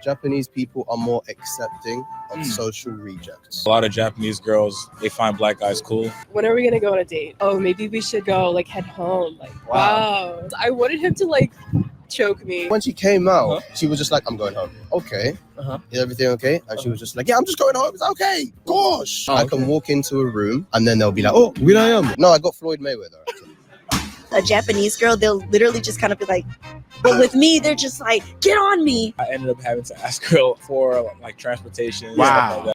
Japanese people are more accepting of social rejects. A lot of Japanese girls, they find black guys cool. When are we gonna go on a date? Oh, maybe we should go like head home. Like wow. I wanted him to like choke me. When she came out, she was just like, I'm going home. Okay. Is everything okay? And she was just like, yeah, I'm just going home. It's okay. Gosh. I can walk into a room and then they'll be like, oh, will I am? No, I got Floyd Mayweather. A Japanese girl, they'll literally just kind of be like, but with me, they're just like, get on me. I ended up having to ask her for like transportation. Wow. Stuff like that.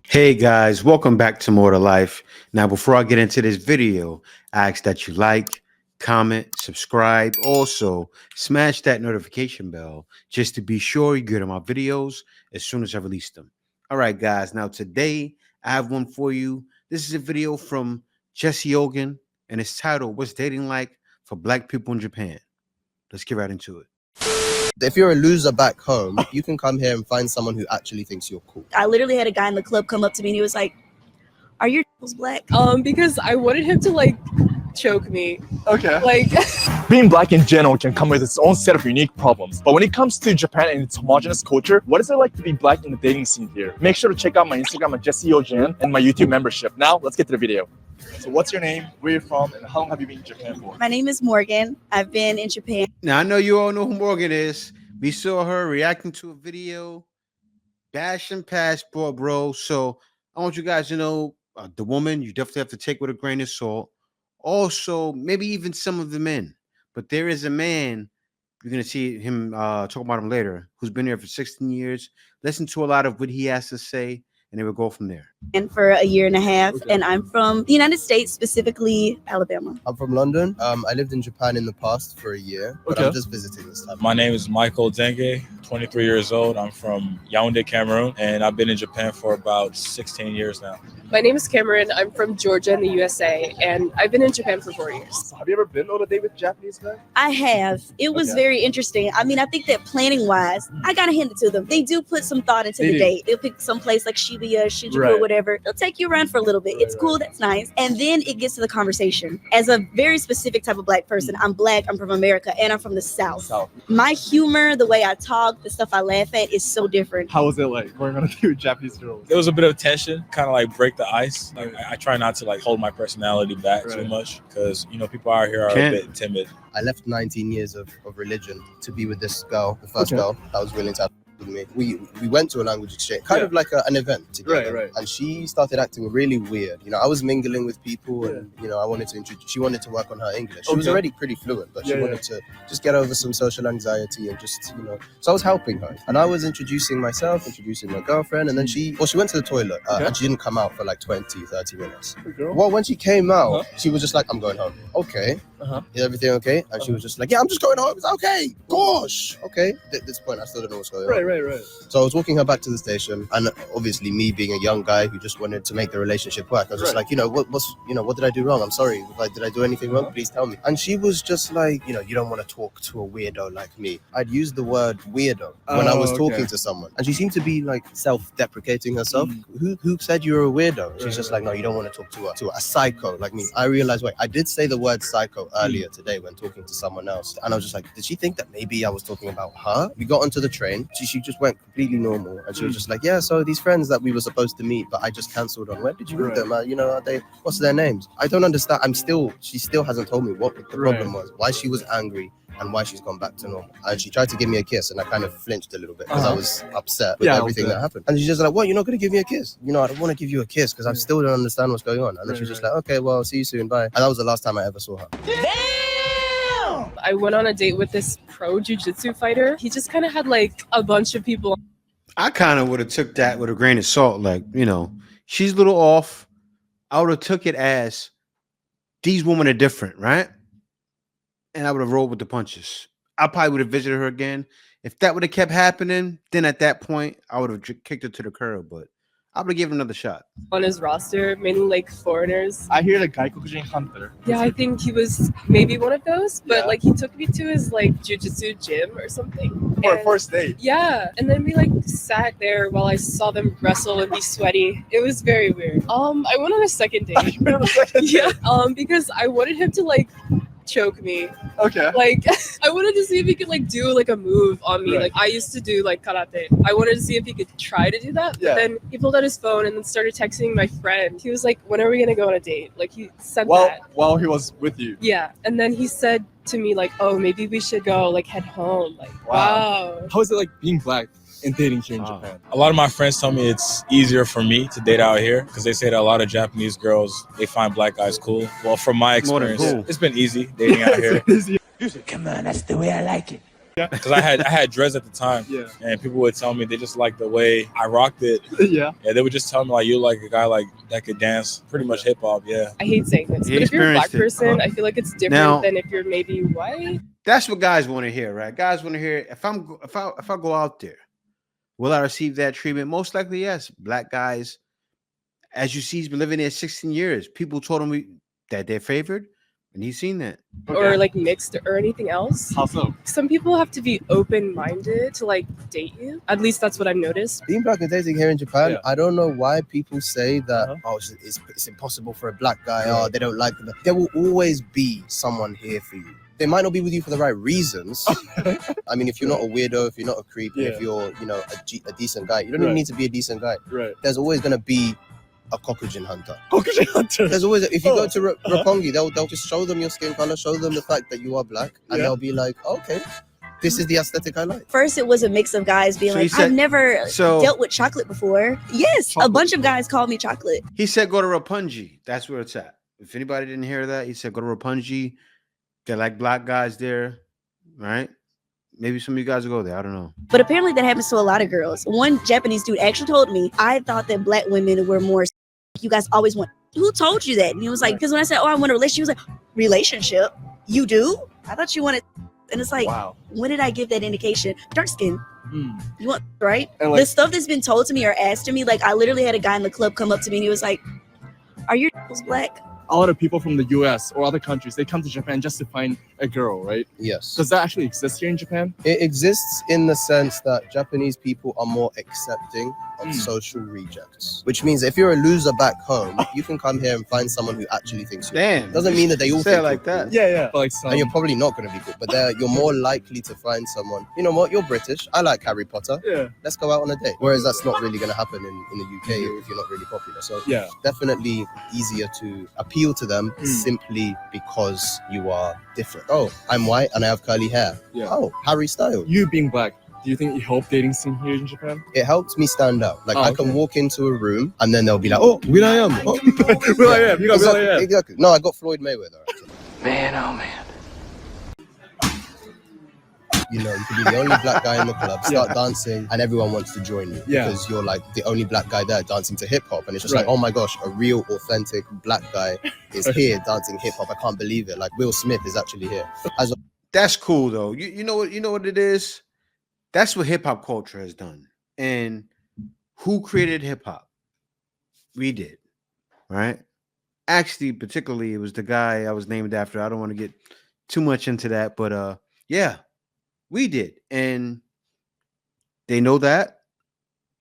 Hey guys, welcome back to More to Life. Now, before I get into this video, I ask that you like, comment, subscribe. Also, smash that notification bell just to be sure you get on my videos as soon as I release them. All right, guys. Now, today I have one for you. This is a video from Jesse Ogan, and it's titled, What's Dating Like for Black People in Japan? Let's get right into it. If you're a loser back home, you can come here and find someone who actually thinks you're cool. I literally had a guy in the club come up to me and he was like, are your black? Because I wanted him to like choke me. Okay. Like Being black in general can come with its own set of unique problems. But when it comes to Japan and its homogenous culture, what is it like to be black in the dating scene here? Make sure to check out my Instagram at Jesse Ojan and my YouTube membership. Now, let's get to the video. So what's your name, where you're from, and how long have you been in Japan for? My name is Morgan. I've been in Japan. Now, I know you all know who Morgan is. We saw her reacting to a video, bashing passport, bro. So I want you guys to know the woman, you definitely have to take with a grain of salt. Also, maybe even some of the men. But there is a man, you're going to see him talk about him later, who's been here for 16 years. Listen to a lot of what he has to say, and then we'll go from there. And for a year and a half, and I'm from the United States, specifically Alabama. I'm from London. I lived in Japan in the past for a year, but I'm just visiting this time. My name is Michael Denge, 23 years old. I'm from Yaoundé, Cameroon, and I've been in Japan for about 16 years now. my name is Cameron. I'm from Georgia in the USA, and I've been in Japan for 4 years. Have you ever been on a date with a Japanese guy? I have. It was very interesting. I mean, I think that planning wise, I gotta hand it to them. They do put some thought into the date. They'll pick some place like Shibuya, Shinjuku, or whatever. They'll take you around for a little bit. It's cool. That's nice. And then it gets to the conversation. As a very specific type of black person, I'm black, I'm from America, and I'm from the South. My humor, the way I talk, the stuff I laugh at is so different. How was it like going on a date with Japanese girls? There was a bit of tension, kind of like break the ice. Like I try not to like hold my personality back too much because, you know, people out here are a bit timid. I left 19 years of religion to be with this girl, the first girl that was willing to have with me. We went to a language exchange, kind of like an event together. And she started acting really weird. You know, I was mingling with people and, you know, I wanted to introduce, she wanted to work on her English. She was already pretty fluent, but she wanted to just get over some social anxiety and just, you know, so I was helping her. And I was introducing myself, introducing my girlfriend, and then she went to the toilet and she didn't come out for like 20, 30 minutes. Well, when she came out, she was just like, I'm going home. Okay. Is everything okay? And she was just like, yeah, I'm just going home. It's okay. Gosh. Okay. At this point, I still don't know what's going on. So I was walking her back to the station, and obviously me being a young guy who just wanted to make the relationship work, I was just like, you know, what did I do wrong? I'm sorry. Like, did I do anything wrong? Please tell me. And she was just like, you know, you don't want to talk to a weirdo like me. I'd used the word weirdo when I was talking to someone, and she seemed to be like self-deprecating herself. Who said you were a weirdo? She's just like, no, you don't want to talk to a psycho like me. I realized, wait, I did say the word psycho earlier today when talking to someone else, and I was just like, did she think that maybe I was talking about her? We got onto the train. She just went completely normal, and she was just like, yeah, so these friends that we were supposed to meet, but I just cancelled on. Where did you meet them? You know, are they? What's their names? I don't understand. She still hasn't told me what the problem was, why she was angry, and why she's gone back to normal. And she tried to give me a kiss, and I kind of flinched a little bit because I was upset with everything that happened. And she's just like, what, you're not going to give me a kiss? You know, I don't want to give you a kiss because I still don't understand what's going on. And then she's just like, okay, well, see you soon, bye. And that was the last time I ever saw her. I went on a date with this pro jiu-jitsu fighter. He just kind of had like a bunch of people. I kind of would have took that with a grain of salt. Like, you know, she's a little off. I would have took it as these women are different, right? And I would have rolled with the punches. I probably would have visited her again. If that would have kept happening, then at that point, I would have kicked her to the curb. But I'm gonna give him another shot. On his roster, mainly like foreigners. I hear the Gaikokujin Hunter. Yeah, I think he was maybe one of those, but Yeah. like he took me to his like jujitsu gym or something. For And- first date. Yeah, and then we like sat there while I saw them wrestle and be sweaty. It was very weird. I went on a second date. Yeah, because I wanted him to like choke me. Okay. Like I wanted to see if he could like do like a move on me. Right. Like I used to do like karate. I wanted to see if he could try to do that. Yeah. But then he pulled out his phone and then started texting my friend. He was like, "When are we gonna go on a date?" Like he said that. While he was with you. Yeah. And then he said to me like, "Oh, maybe we should go like head home." Like wow. How is it like being black and dating here in Wow. Japan? A lot of my friends tell me it's easier for me to date out here because they say that a lot of Japanese girls, they find black guys cool. Well, from my More than experience, cool. it's been easy dating out here. Come on, that's the way I like it. Because I had dreads at the time, Yeah. and people would tell me they just like the way I rocked it. Yeah. Yeah, they would just tell me like, you're like a guy like that could dance pretty much hip hop. Yeah. I hate saying this, He but if you're a black experienced it. person, I feel like it's different Now- than if you're maybe white. That's what guys want to hear, right? Guys want to hear if I go out there, will I receive that treatment? Most likely, yes. Black guys, as you see, he's been living there 16 years. People told him that they're favored, and he's seen that. Or like mixed or anything else. How so? Some people have to be open-minded to like date you. At least that's what I've noticed. Being black and dating here in Japan, Yeah. I don't know why people say that, Uh-huh. oh, it's impossible for a black guy, oh, they don't like them. There will always be someone here for you. They might not be with you for the right reasons. I mean, if you're not a weirdo, if you're not a creep, and if Yeah. you're, a decent guy, you don't Right. even need to be a decent guy. Right. There's always going to be a Kokujin hunter. Kokujin Hunter. There's always, if you Oh, go to Roppongi, they'll just show them your skin color, show them the fact that you are black, and Yeah. they'll be like, okay, this is the aesthetic I like. First, it was a mix of guys being So he like, said- I've never So dealt with chocolate before. Yes, a Chocolate. bunch of guys called me chocolate. he said, go to Roppongi. That's where it's at. If anybody didn't hear that, he said, go to Roppongi. They're like black guys there, right? Maybe some of you guys will go there. I don't know. But apparently that happens to a lot of girls. One Japanese dude actually told me, I thought that black women were more, you guys always want, who told you that? And he was like, because when I said, oh, I want a relationship, he was like, relationship? You do? I thought you wanted, and it's like, Wow. when did I give that indication? Dark skin. Mm. You want, right? And like, The stuff that's been told to me or asked to me, like I literally had a guy in the club come up to me and he was like, are your nipples black? a lot of people from the US or other countries, they come to Japan just to find a girl, right? Yes. Does that actually exist here in Japan? It exists in the sense that Japanese people are more accepting of social rejects, which means if you're a loser back home, you can come here and find someone who actually thinks you're Damn. doesn't mean that they all Say think it like you're that. cool. Yeah. But like some, And you're probably not going to be cool, but you're more likely to find someone. You know what? You're British. I like Harry Potter. yeah. Let's go out on a date. Whereas that's not really going to happen in the UK if you're not really popular. So Yeah. definitely easier to appeal to them simply because you are different. Oh, I'm white and I have curly hair. Yeah. Oh, Harry Styles. You being black, do you think it helped dating scene here in Japan? It helps me stand out. Like Oh, I can okay. walk into a room and then they'll be like, "Oh, Will I am." Oh. Will I am. You got Will I am. Exactly. No, I got Floyd Mayweather. Actually. Man, oh man. You know, you could be the only black guy in the club, start dancing, and everyone wants to join you Yeah. because you're like the only black guy there dancing to hip hop, and it's just Right. like, oh my gosh, a real, authentic black guy is here dancing hip hop. I can't believe it. Like Will Smith is actually here. That's cool though. You know what it is? That's what hip hop culture has done. And who created hip hop? We did, right? Actually, particularly, it was the guy I was named after. I don't want to get too much into that, but yeah, we did, and they know that,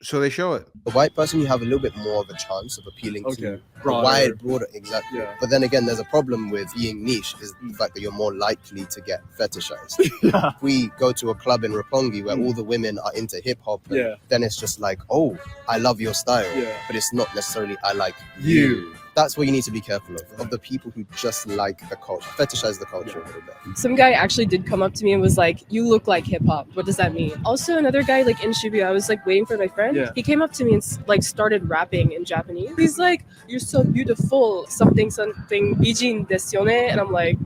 so they show it. A white person, you have a little bit more of a chance of appealing to Okay. a Broader. wide, broader, exactly. Yeah. But then again, there's a problem with being niche is the fact that you're more likely to get fetishized. Yeah. If we go to a club in Roppongi where all the women are into hip hop, Yeah. then it's just like, oh, I love your style. Yeah. But it's not necessarily I like You. you. That's what you need to be careful of the people who just like the culture, fetishize the culture a little bit. Some guy actually did come up to me and was like, "You look like hip hop. What does that mean?" Also, another guy like in Shibuya, I was like waiting for my friend. Yeah. He came up to me and like started rapping in Japanese. He's like, "You're so beautiful, something something bijin desu yone," and I'm like,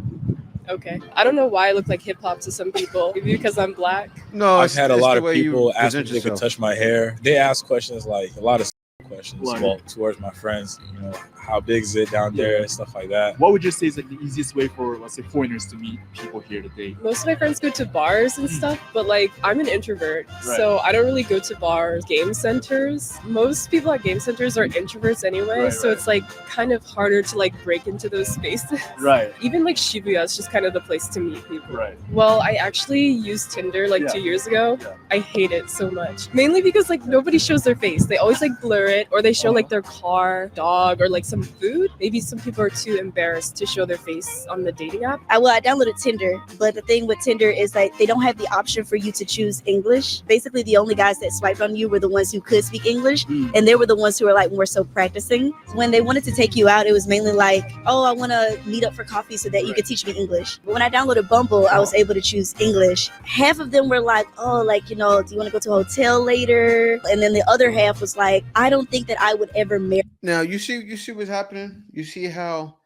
okay. I don't know why I look like hip hop to some people. Maybe because I'm black. No, I've had a lot the of way you people ask me present if they could yourself. touch my hair. They ask questions like a lot of questions. questions towards my friends. You know, how big is it down there and stuff like that. What would you say is like the easiest way for, let's say, foreigners to meet people here today? Most of my friends go to bars and stuff, but like I'm an introvert, so I don't really go to bars. Game centers. Most people at game centers are introverts anyway, so it's like kind of harder to like break into those spaces. Right. Even like Shibuya is just kind of the place to meet people. Right. Well, I actually used Tinder like 2 years ago. I hate it so much. Mainly because like nobody shows their face. They always like blur it, or they show like their car, dog, or like some food. Maybe some people are too embarrassed to show their face on the dating app. I downloaded Tinder, but the thing with Tinder is like they don't have the option for you to choose English. Basically, the only guys that swiped on you were the ones who could speak English, and they were the ones who were like more so practicing. When they wanted to take you out, it was mainly like, oh, I want to meet up for coffee so that you could teach me English. But when I downloaded Bumble, I was able to choose English. Half of them were like, oh, like, you know, do you want to go to a hotel later? And then the other half was like, I don't think that I would ever marry. Now you see what's happening. You see how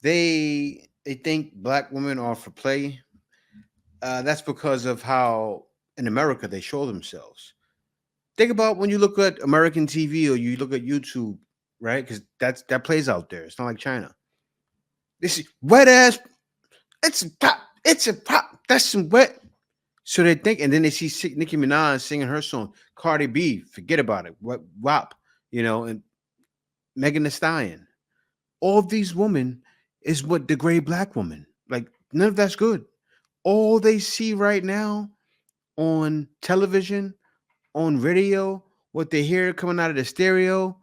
they think black women are for play. That's because of how in America they show themselves. Think about when you look at American TV or you look at YouTube, right? Because that plays out there. It's not like China. This is wet ass. It's a pop. It's a pop. That's some wet. So they think, and then they see Nicki Minaj singing her song, Cardi B, forget about it. What WAP, you know, and Megan Thee Stallion. All of these women is what degrade black women. Like none of that's good. All they see right now on television, on radio, what they hear coming out of the stereo.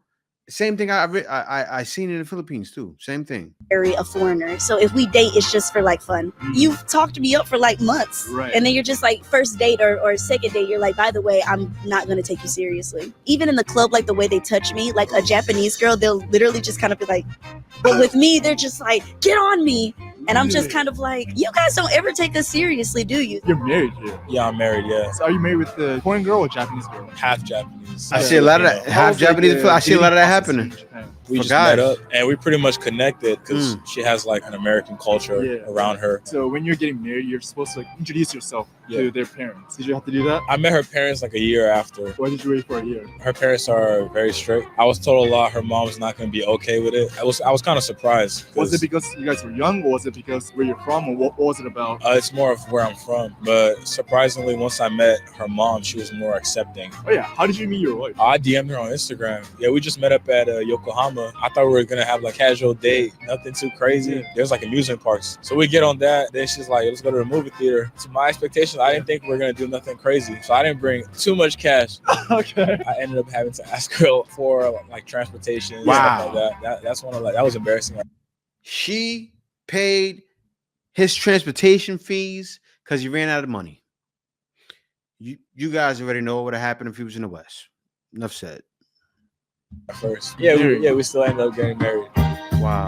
Same thing I seen in the Philippines too. Same thing. A foreigner. So if we date, it's just for like fun. You've talked me up for like months, and then you're just like first date or second date. You're like, by the way, I'm not gonna take you seriously. Even in the club, like the way they touch me, like a Japanese girl, they'll literally just kind of be like, but with me, they're just like, get on me. And I'm just kind of like, you guys don't ever take us seriously, do you? You're married here. Yeah, I'm married. Yeah. So are you married with the foreign girl or Japanese girl? Half Japanese. I see a lot of that. Half Japanese. I see a lot of that happening. We just met up and we pretty much connected because she has like an American culture around her. So when you're getting married, you're supposed to like introduce yourself to their parents. Did you have to do that? I met her parents like a year after. Why did you wait for a year? Her parents are very strict. I was told a lot her mom's not going to be okay with it. I was kind of surprised. Was it because you guys were young, or was it because where you're from, or what was it about? It's more of where I'm from. But surprisingly, once I met her mom, she was more accepting. Oh yeah, how did you meet your wife? I DM'd her on Instagram. Yeah, we just met up at Yokohama. I thought we were gonna have like casual date, nothing too crazy. There's like amusement parks, so we get on that. Then she's like, let's go to the movie theater. To my expectations, I didn't think we were gonna do nothing crazy, so I didn't bring too much cash. Okay. I ended up having to ask her for like transportation. Wow. Stuff like that. That's one of that was embarrassing. She paid his transportation fees because he ran out of money. You guys already know what would have happened if he was in the West. Enough said. First, we still ended up getting married. Wow.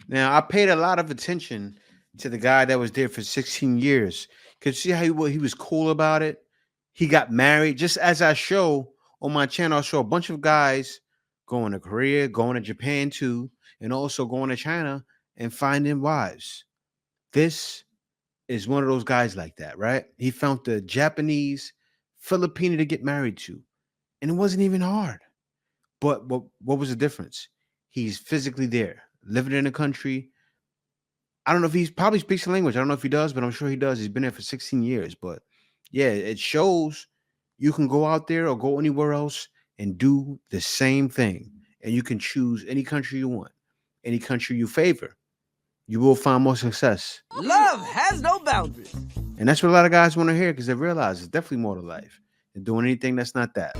Now I paid a lot of attention to the guy that was there for 16 years. Could see how he was cool about it. He got married. Just as I show on my channel, I show a bunch of guys going to Korea, going to Japan too, and also going to China and finding wives. This is one of those guys like that, right? He found the Japanese Filipino to get married to, and it wasn't even hard. But what was the difference? He's physically there, living in the country. I don't know if he probably speaks the language. I don't know if he does, but I'm sure he does. He's been there for 16 years. But yeah, it shows you can go out there or go anywhere else and do the same thing. And you can choose any country you want, any country you favor. You will find more success. Love has no boundaries. And that's what a lot of guys want to hear because they realize it's definitely more to life than doing anything that's not that.